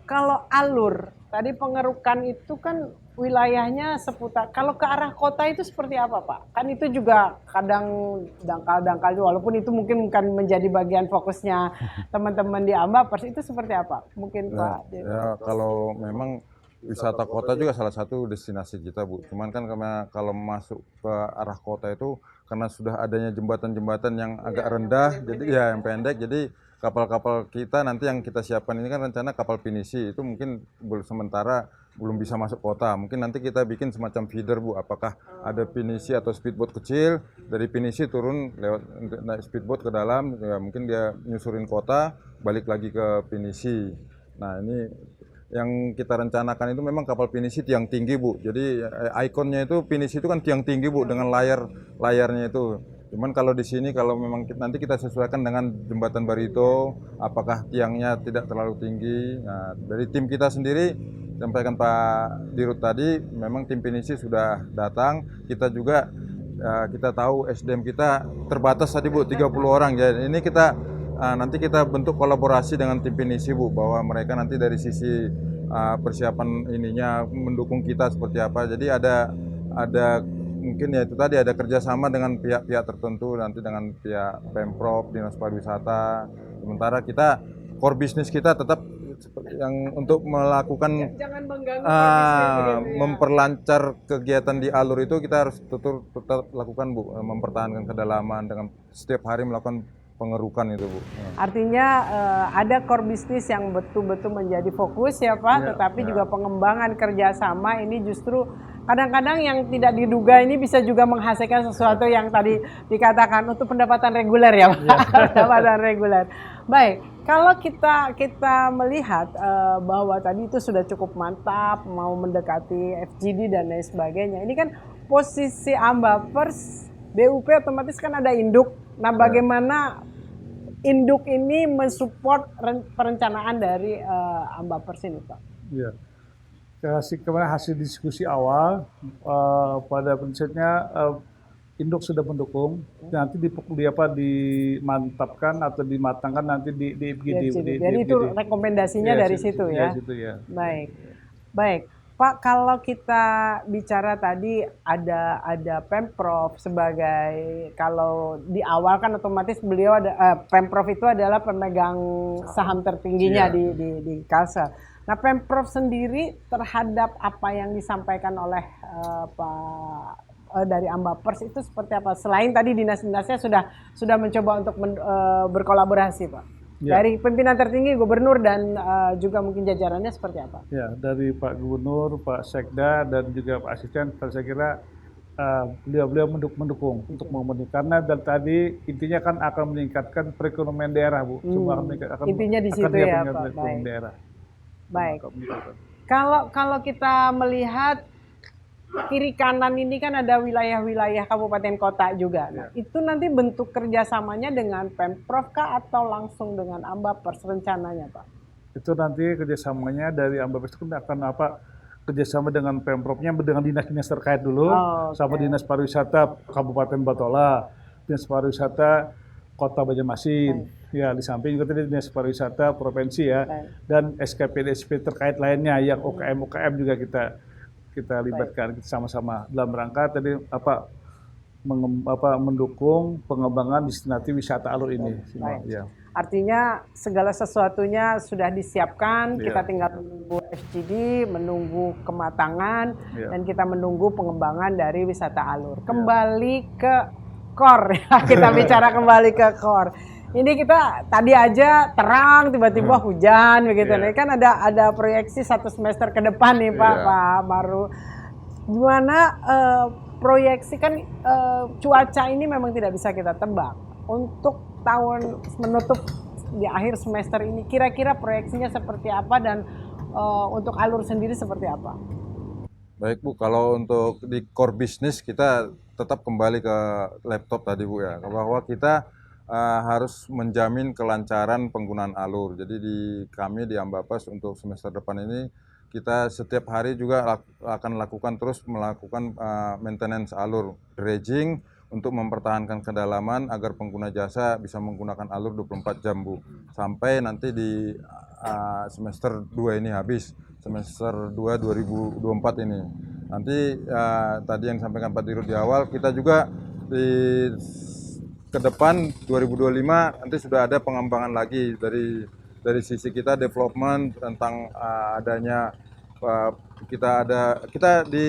Kalau alur tadi pengerukan itu kan wilayahnya seputar. Kalau ke arah kota itu seperti apa, Pak? Kan itu juga kadang dangkal walaupun itu mungkin bukan menjadi bagian fokusnya teman-teman di Ambapers, itu seperti apa? Mungkin Pak. Ya, kalau memang wisata kota juga salah satu destinasi kita, Bu. Cuman kan karena kalau masuk ke arah kota itu karena sudah adanya jembatan-jembatan yang agak rendah, jadi ya yang pendek, jadi kapal-kapal kita nanti yang kita siapkan ini kan rencana kapal pinisi itu mungkin sementara belum bisa masuk kota. Mungkin nanti kita bikin semacam feeder, Bu. Apakah ada pinisi atau speedboat kecil, dari pinisi turun lewat naik speedboat ke dalam, ya mungkin dia nyusurin kota, balik lagi ke pinisi. Nah, ini yang kita rencanakan itu memang kapal pinisi tiang tinggi, Bu. Jadi ikonnya itu pinisi itu kan tiang tinggi, Bu, dengan layarnya itu. Cuman kalau di sini kalau memang nanti kita sesuaikan dengan jembatan Barito, apakah tiangnya tidak terlalu tinggi. Nah, dari tim kita sendiri sampaikan Pak Dirut tadi, memang tim pinisi sudah datang. Kita juga kita tahu SDM kita terbatas tadi, Bu, 30 orang. Jadi ini kita nanti kita bentuk kolaborasi dengan tim pinisi, Bu, bahwa mereka nanti dari sisi persiapan ininya mendukung kita seperti apa. Jadi ada mungkin ya itu tadi ada kerjasama dengan pihak-pihak tertentu, nanti dengan pihak Pemprov, Dinas Pariwisata. Sementara kita core bisnis kita tetap yang untuk melakukan memperlancar kegiatan di alur itu kita harus tetap lakukan, Bu, mempertahankan kedalaman dengan setiap hari melakukan pengerukan itu, Bu. Artinya ada core bisnis yang betul-betul menjadi fokus ya, Pak, tetapi juga pengembangan kerjasama ini justru kadang-kadang yang tidak diduga ini bisa juga menghasilkan sesuatu yang tadi dikatakan untuk pendapatan reguler ya, Pak. Pendapatan reguler. Baik, kalau kita melihat bahwa tadi itu sudah cukup mantap, mau mendekati FGD dan lain sebagainya. Ini kan posisi Ambapers, BUP otomatis kan ada induk. Nah, bagaimana induk ini mensupport perencanaan dari Ambapers ini, Pak? Iya. Kemarin hasil diskusi awal pada prinsipnya induk sudah mendukung, nanti dimantapkan atau dimatangkan nanti di FGD. Jadi itu rekomendasinya dari situ ya. Baik. Pak, kalau kita bicara tadi ada Pemprov sebagai, kalau di awal kan otomatis beliau Pemprov itu adalah pemegang saham tertingginya di Kalsel. Nah, Pemprov sendiri terhadap apa yang disampaikan oleh Pak dari Ambapers itu seperti apa? Selain tadi dinas-dinasnya sudah mencoba untuk berkolaborasi, Pak. Dari pimpinan tertinggi, gubernur dan juga mungkin jajarannya seperti apa? Ya, dari Pak Gubernur, Pak Sekda dan juga Pak Asisten, saya kira beliau mendukung untuk memenuhi, karena dari tadi intinya kan akan meningkatkan perekonomian daerah, Bu. Semua akan intinya di situ ya, Pak. Daerah. Baik. Kalau kita melihat kiri kanan ini kan ada wilayah-wilayah kabupaten kota juga. Nah, itu nanti bentuk kerjasamanya dengan Pemprov kah atau langsung dengan Ambapers rencananya, Pak? Itu nanti kerjasamanya dari Ambapers itu akan kerjasama dengan Pemprovnya, dengan dinas-dinas terkait dulu, sama Dinas Pariwisata Kabupaten Batola, Dinas Pariwisata Kota Banjarmasin, ya di samping juga tadi Dinas Pariwisata Provinsi ya, dan SKPD-SP terkait lainnya yang UKM juga kita libatkan sama-sama dalam rangka tadi mendukung pengembangan destinasi wisata alur ini. Ya. Artinya segala sesuatunya sudah disiapkan, kita tinggal menunggu FGD, menunggu kematangan, dan kita menunggu pengembangan dari wisata alur. Kembali ke core, kita bicara kembali ke core. Ini kita tadi aja terang, tiba-tiba hujan begitu. Nih kan ada proyeksi 1 semester ke depan nih Pak Maru. Gimana proyeksi kan cuaca ini memang tidak bisa kita tebak. Untuk tahun menutup di akhir semester ini. Kira-kira proyeksinya seperti apa dan untuk Alur sendiri seperti apa? Baik Bu, kalau untuk di core business kita tetap kembali ke laptop tadi Bu ya, bahwa kita harus menjamin kelancaran penggunaan Alur. Jadi kami di Ambapes untuk semester depan ini kita setiap hari juga akan melakukan maintenance Alur, dredging untuk mempertahankan kedalaman agar pengguna jasa bisa menggunakan Alur 24 jam Bu. Sampai nanti di semester 2 ini habis, semester 2 2024 ini. Nanti tadi yang disampaikan Pak Dirut di awal, kita juga ke depan 2025 nanti sudah ada pengembangan lagi dari sisi kita development tentang adanya kita di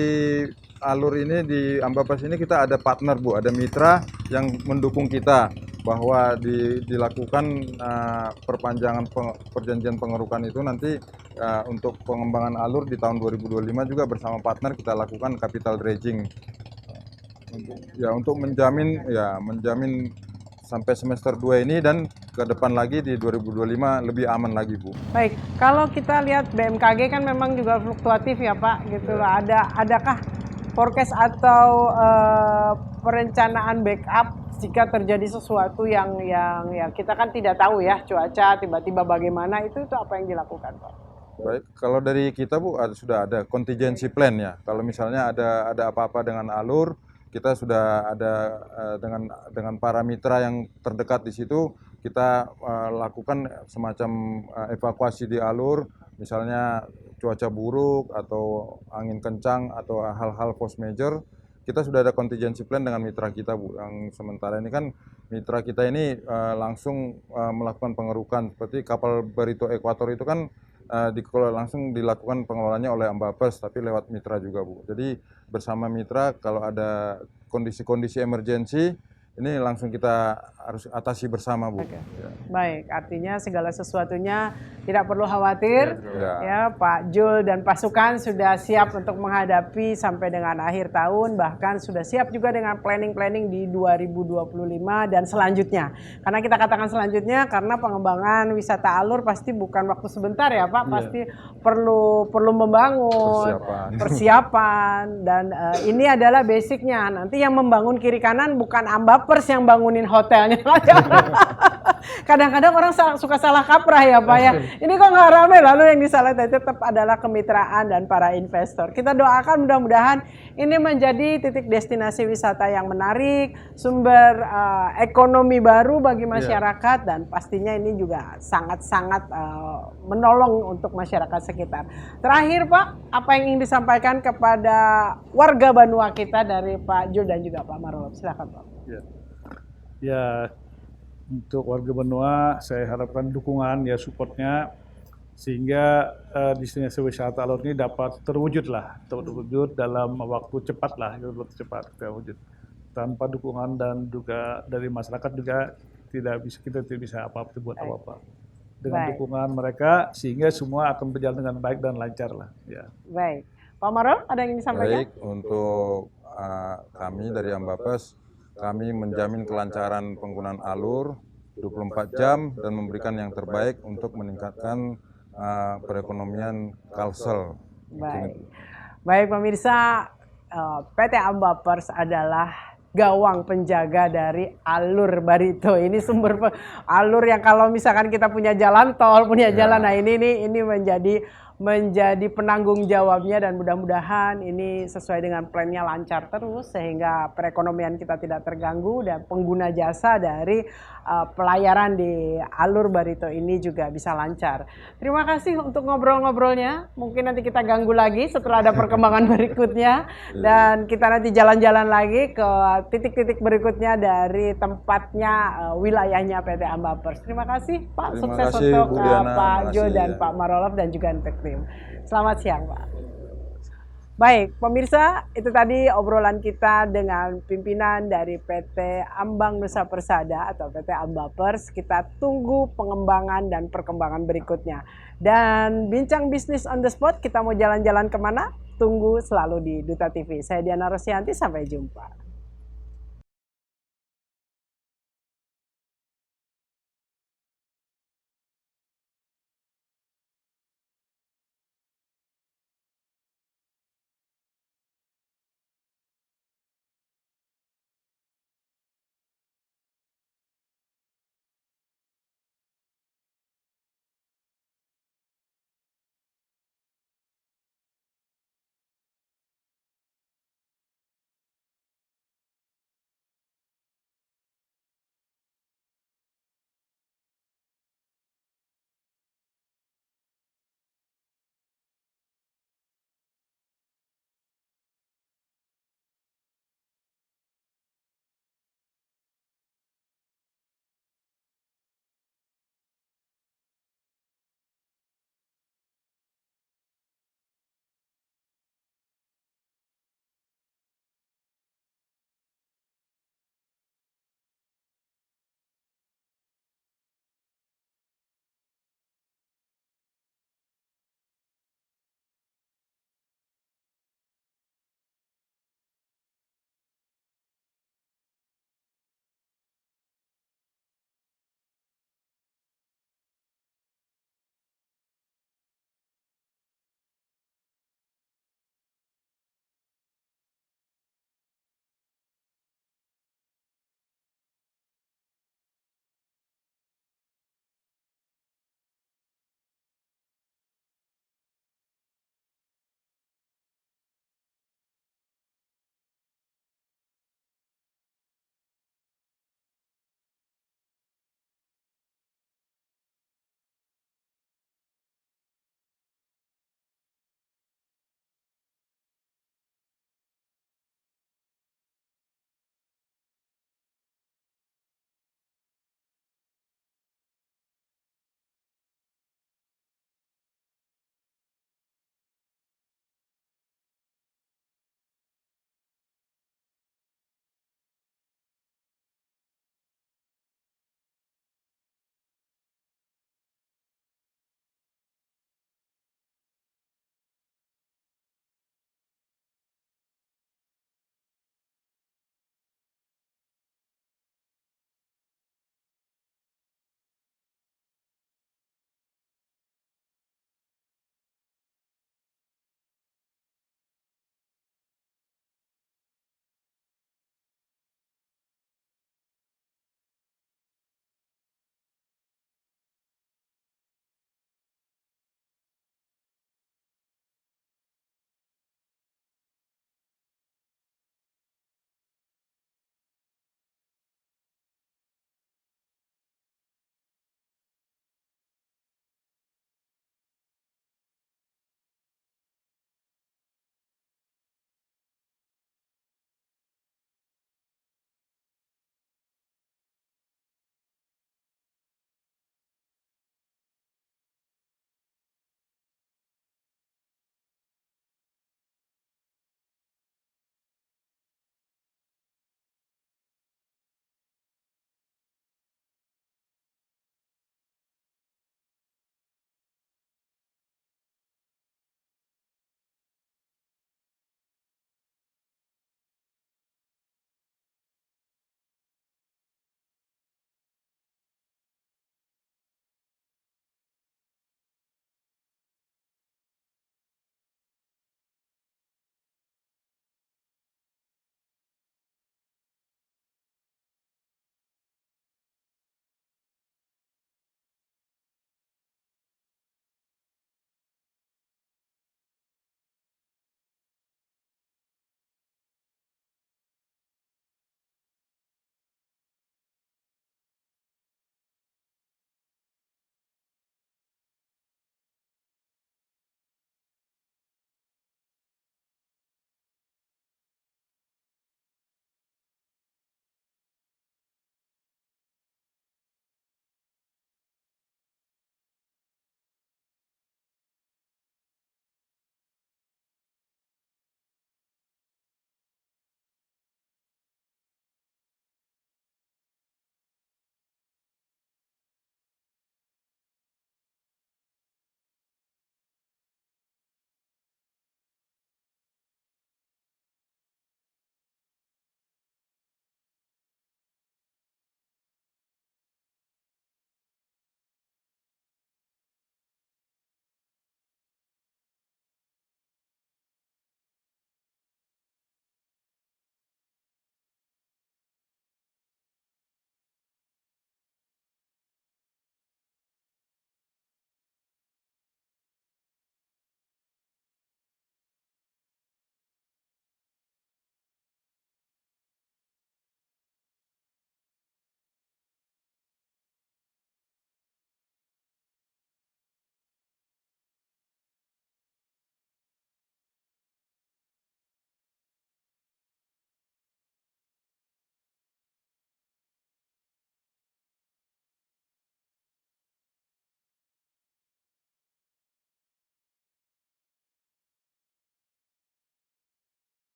Alur ini di Ambapes ini kita ada partner Bu, ada mitra yang mendukung kita bahwa dilakukan perpanjangan perjanjian pengerukan itu nanti untuk pengembangan Alur di tahun 2025 juga bersama partner kita lakukan capital dredging untuk menjamin sampai semester 2 ini dan ke depan lagi di 2025 lebih aman lagi Bu. Baik, kalau kita lihat BMKG kan memang juga fluktuatif ya Pak, gitu loh. Adakah forecast atau perencanaan backup jika terjadi sesuatu yang kita kan tidak tahu ya, cuaca tiba-tiba bagaimana, itu apa yang dilakukan Pak? Baik, kalau dari kita Bu sudah ada contingency plan ya. Kalau misalnya ada apa-apa dengan Alur, kita sudah ada dengan para mitra yang terdekat di situ, kita lakukan semacam evakuasi di Alur, misalnya cuaca buruk atau angin kencang atau hal-hal force major, kita sudah ada contingency plan dengan mitra kita Bu. Yang sementara ini kan mitra kita ini langsung melakukan pengerukan, seperti kapal Barito Equator itu kan langsung dilakukan pengelolaannya oleh Ambapes, tapi lewat mitra juga Bu. Jadi bersama mitra kalau ada kondisi-kondisi emergensi ini langsung kita harus atasi bersama Bu. Okay. Ya. Baik, artinya segala sesuatunya tidak perlu khawatir. Ya, Pak Jul dan pasukan sudah siap untuk menghadapi sampai dengan akhir tahun, bahkan sudah siap juga dengan planning-planning di 2025 dan selanjutnya. Karena kita katakan selanjutnya karena pengembangan wisata Alur pasti bukan waktu sebentar ya Pak, pasti perlu membangun persiapan dan ini adalah basicnya. Nanti yang membangun kiri kanan bukan Ambapers yang bangunin hotelnya. Kadang-kadang orang suka salah kaprah ya Pak ya. Ini kok nggak ramai, lalu yang disalahin tetap adalah kemitraan dan para investor. Kita doakan mudah-mudahan ini menjadi titik destinasi wisata yang menarik, sumber ekonomi baru bagi masyarakat dan pastinya ini juga sangat-sangat menolong untuk masyarakat sekitar. Terakhir Pak, apa yang ingin disampaikan kepada warga Banua kita dari Pak Jul dan juga Pak Marolop? Silakan Pak. Ya, untuk warga Benua saya harapkan dukungan ya, supportnya sehingga destinasi wisata Alur ini dapat terwujud dalam waktu cepat terwujud. Tanpa dukungan dan juga dari masyarakat juga kita tidak bisa apa-apa buat apa-apa. Dengan dukungan mereka sehingga semua akan berjalan dengan baik dan lancar lah ya. Baik. Pak Marol ada yang ingin disampaikan? Baik, untuk kami dari Ambapes, kami menjamin kelancaran penggunaan Alur 24 jam dan memberikan yang terbaik untuk meningkatkan perekonomian Kalsel. Baik pemirsa, PT Ambapers adalah gawang penjaga dari Alur Barito. Ini sumber alur yang kalau misalkan kita punya jalan tol, punya jalan, nah ini menjadi penanggung jawabnya dan mudah-mudahan ini sesuai dengan plannya lancar terus sehingga perekonomian kita tidak terganggu dan pengguna jasa dari pelayaran di Alur Barito ini juga bisa lancar. Terima kasih untuk ngobrol-ngobrolnya. Mungkin nanti kita ganggu lagi setelah ada perkembangan berikutnya dan kita nanti jalan-jalan lagi ke titik-titik berikutnya dari tempatnya wilayahnya PT Ambapers. Terima kasih Pak, sukses untuk Pak Jo dan Pak Marolop dan juga untuk tim. Selamat siang Pak. Baik, pemirsa, itu tadi obrolan kita dengan pimpinan dari PT Ambang Nusa Persada atau PT Ambapers. Kita tunggu pengembangan dan perkembangan berikutnya. Dan bincang bisnis on the spot, kita mau jalan-jalan kemana? Tunggu selalu di Duta TV. Saya Diana Rosianti, sampai jumpa.